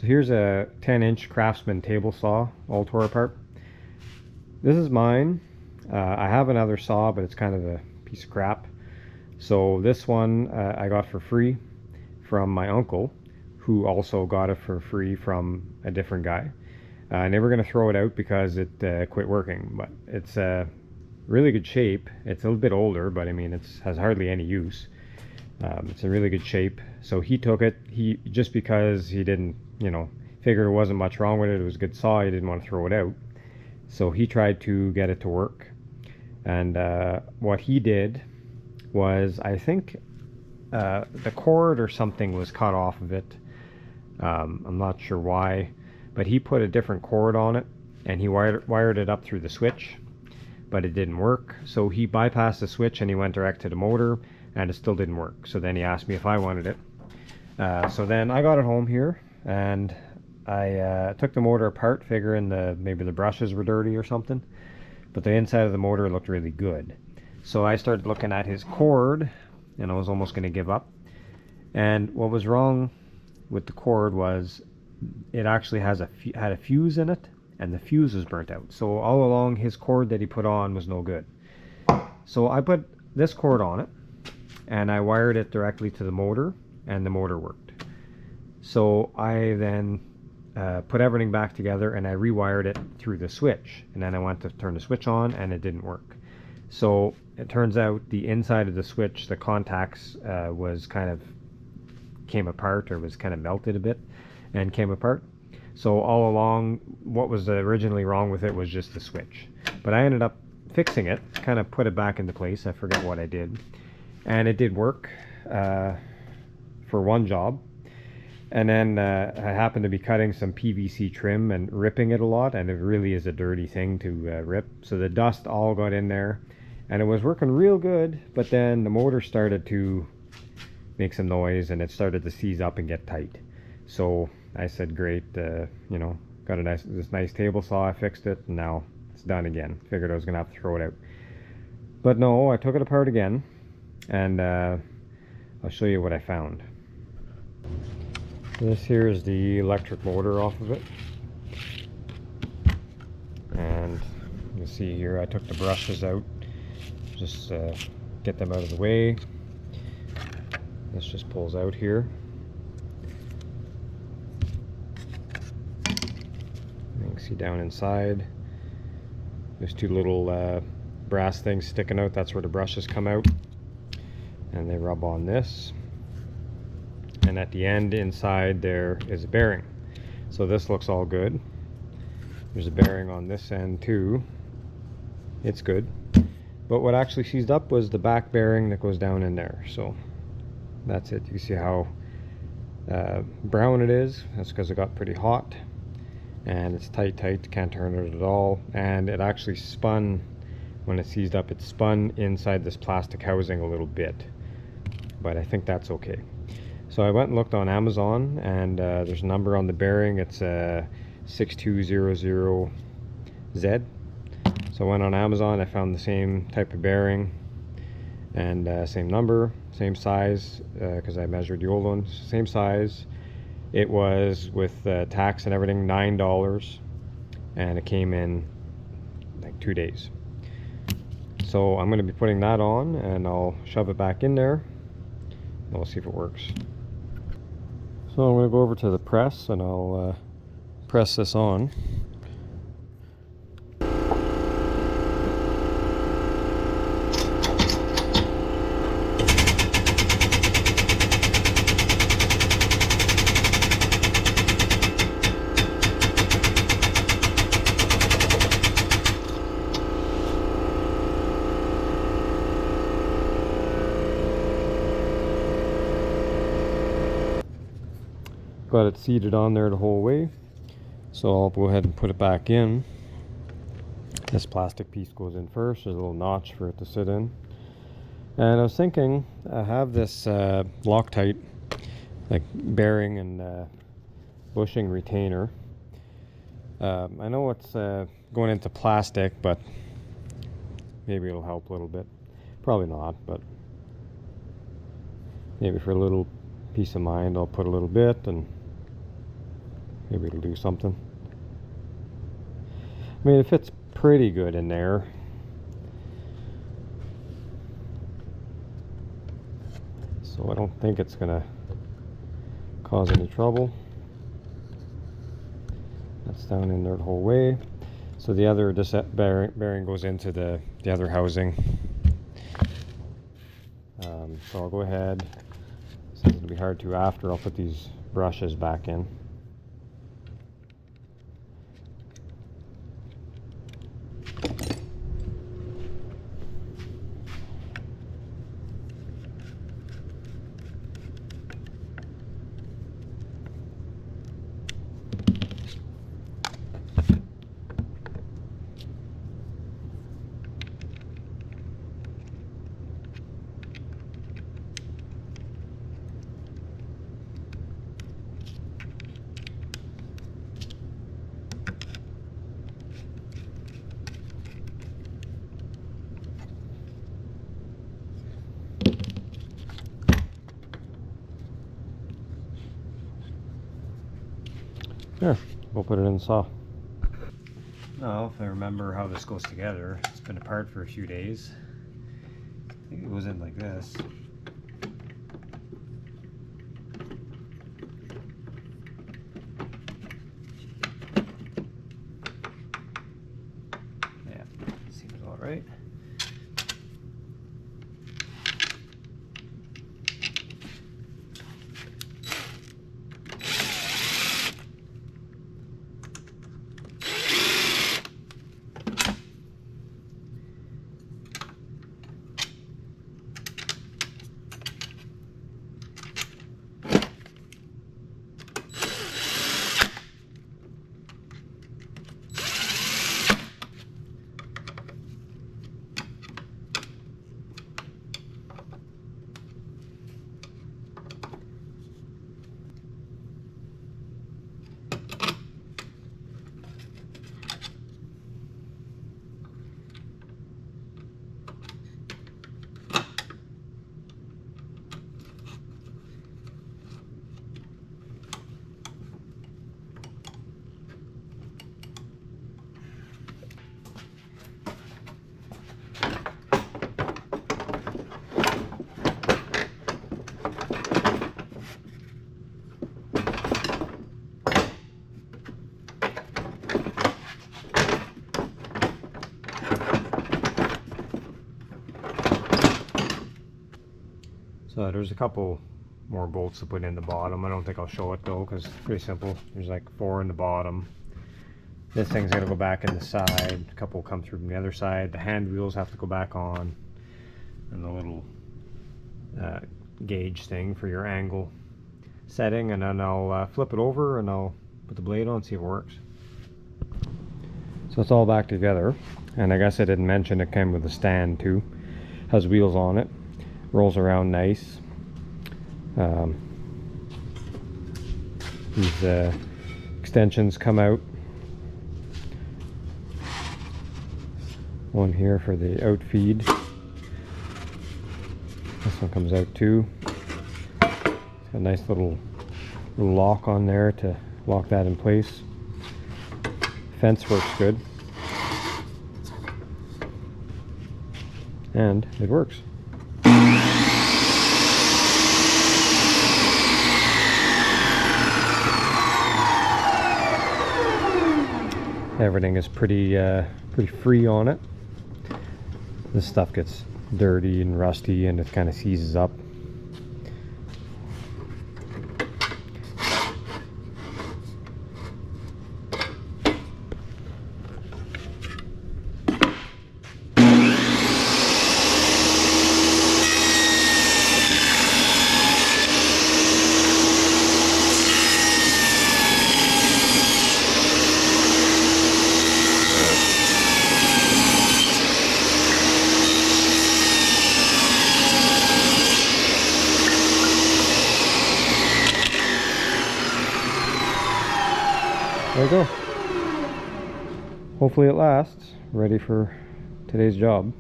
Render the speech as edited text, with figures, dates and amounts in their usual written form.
So here's a 10-inch Craftsman table saw, all tore apart. This is mine. I have another saw, but it's kind of a piece of crap. So this one I got for free from my uncle, who also got it for free from a different guy. I never going to throw it out because it quit working, but it's really good shape. It's a little bit older, but I mean it has hardly any use. It's in really good shape. So he took it. He just because he didn't, figured there wasn't much wrong with it. It was a good saw. He didn't want to throw it out. So he tried to get it to work. And what he did was, I think the cord or something was cut off of it. I'm not sure why, but he put a different cord on it and he wired it up through the switch, but it didn't work. So he bypassed the switch and he went direct to the motor, and it still didn't work. So then he asked me if I wanted it. So then I got it home here and I took the motor apart, figuring maybe the brushes were dirty or something, but the inside of the motor looked really good. So I started looking at his cord and I was almost going to give up. And what was wrong with the cord was it actually had a fuse in it, and the fuse was burnt out. So all along his cord that he put on was no good. So I put this cord on it and I wired it directly to the motor, and the motor worked. So I then put everything back together and I rewired it through the switch, and then I went to turn the switch on and it didn't work. So it turns out the inside of the switch, the contacts was kind of came apart, or was kind of melted a bit and came apart. So all along, what was originally wrong with it was just the switch. But I ended up fixing it, kind of put it back into place. I forget what I did. And it did work for one job. And then I happened to be cutting some PVC trim and ripping it a lot, and it really is a dirty thing to rip. So the dust all got in there, and it was working real good, but then the motor started to make some noise and it started to seize up and get tight. So I said, great, got this nice table saw. I fixed it, and now it's done again. Figured I was gonna have to throw it out, but no, I took it apart again, and I'll show you what I found. This here is the electric motor off of it, and you see here I took the brushes out, just get them out of the way. This just pulls out here. You can see down inside there's two little brass things sticking out. That's where the brushes come out, and they rub on this. And at the end inside there is a bearing. So this looks all good. There's a bearing on this end too. It's good. But what actually seized up was the back bearing that goes down in there. So that's it. You see how brown it is? That's because it got pretty hot. And it's tight, can't turn it at all. And it actually spun, when it seized up, it spun inside this plastic housing a little bit. But I think that's okay. So I went and looked on Amazon, and there's a number on the bearing. It's 6200Z. So I went on Amazon, I found the same type of bearing, and same number, same size, because I measured the old one, same size. It was, with tax and everything, $9, and it came in like 2 days. So I'm going to be putting that on, and I'll shove it back in there, and we'll see if it works. So I'm going to go over to the press and I'll press this on. Got it seated on there the whole way, so I'll go ahead and put it back in. This plastic piece goes in first. There's a little notch for it to sit in, and I was thinking I have this Loctite like bearing and bushing retainer. I know it's going into plastic, but maybe it'll help a little bit. Probably not, but maybe for a little peace of mind I'll put a little bit, and Maybe it'll do something. I mean, it fits pretty good in there. So I don't think it's gonna cause any trouble. That's down in there the whole way. So the other, this bearing goes into the other housing. So I'll go ahead, since it'll be hard to after, I'll put these brushes back in. There, we'll put it in the saw. Now, if I remember how this goes together, it's been apart for a few days. I think it goes in like this. Yeah, seems all right. So there's a couple more bolts to put in the bottom. I don't think I'll show it though, because it's pretty simple. There's like 4 in the bottom. This thing's gonna go back in the side. A couple come through from the other side. The hand wheels have to go back on, and the little gauge thing for your angle setting. And then I'll flip it over and I'll put the blade on and see if it works. So it's all back together. And I guess I didn't mention it came with a stand too. Has wheels on it. Rolls around nice. These extensions come out. One here for the out feed. This one comes out too. It's got a nice little lock on there to lock that in place. Fence works good. And it works. Everything is pretty free on it. This stuff gets dirty and rusty and it kind of seizes up. There you go. Hopefully it lasts. Ready for today's job.